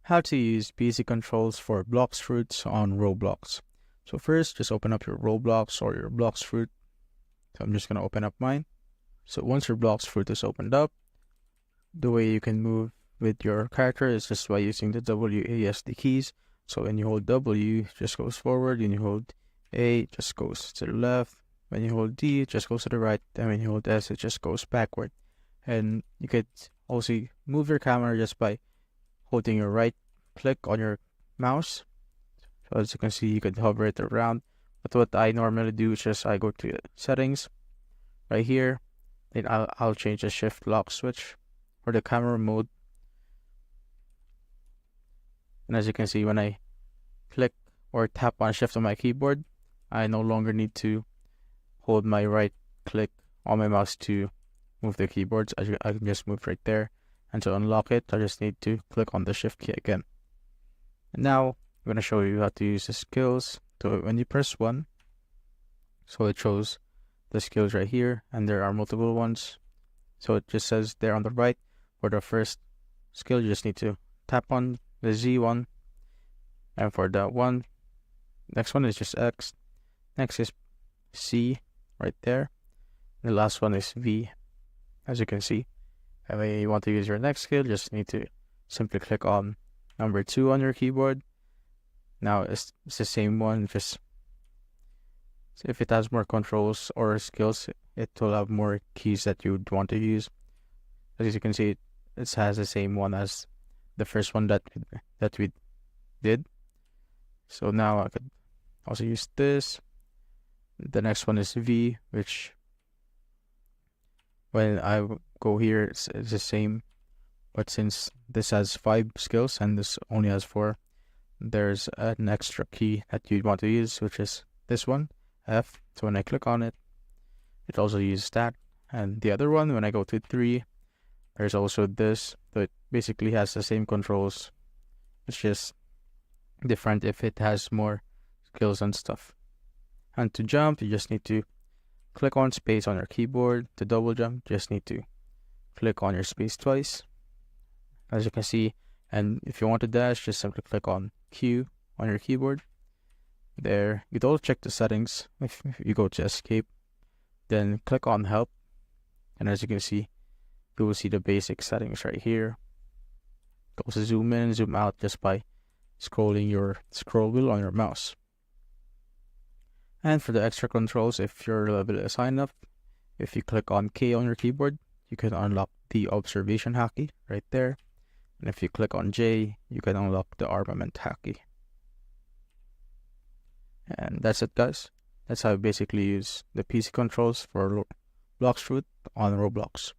How to use PC controls for Blox Fruits on Roblox. So first, just open up your Roblox or your Blox Fruit. So I'm just going to open up mine. So once your Blox Fruit is opened up, the way you can move with your character is just by using the WASD keys. So when you hold W, it just goes forward. When you hold A, it just goes to the left. When you hold D, it just goes to the right. And when you hold S, it just goes backward. And you could also move your camera just by holding your right click on your mouse. So as you can see, you can hover it around. But what I normally do is just I go to settings right here. Then I'll change the shift lock switch for the camera mode. And as you can see, when I click or tap on shift on my keyboard, I no longer need to hold my right click on my mouse to move the keyboards. I can just move right there. And to unlock it, I just need to click on the shift key again. And now I'm going to show you how to use the skills. So when you press 1, so it shows the skills right here, and there are multiple ones. So it just says there on the right. For the first skill, you just need to tap on the Z one. And for the next one is just X. Next is C right there. The last one is V, as you can see. And when you want to use your next skill, just need to simply click on number 2 on your keyboard. Now it's the same one, just if it has more controls or skills, it will have more keys that you would want to use. As you can see, it has the same one as the first one that we did. So now I could also use this. The next one is V, which when I go here, it's the same. But since this has 5 skills and this only has 4, there's an extra key that you'd want to use, which is this one, F. So when I click on it, it also uses that. And the other one, when I go to 3, there's also this. So it basically has the same controls. It's just different if it has more skills and stuff. And to jump, you just need to click on space on your keyboard. To double jump, just need to click on your space twice, as you can see. And if you want to dash, just simply click on Q on your keyboard. There, you'd also check the settings. If you go to escape, then click on help. And as you can see, you will see the basic settings right here. You can also zoom in and zoom out just by scrolling your scroll wheel on your mouse. And for the extra controls, if your level is high enough, if you click on K on your keyboard, you can unlock the observation hotkey right there. And if you click on J, you can unlock the armament hotkey. And that's it, guys. That's how I basically use the PC controls for Blox Fruit on Roblox.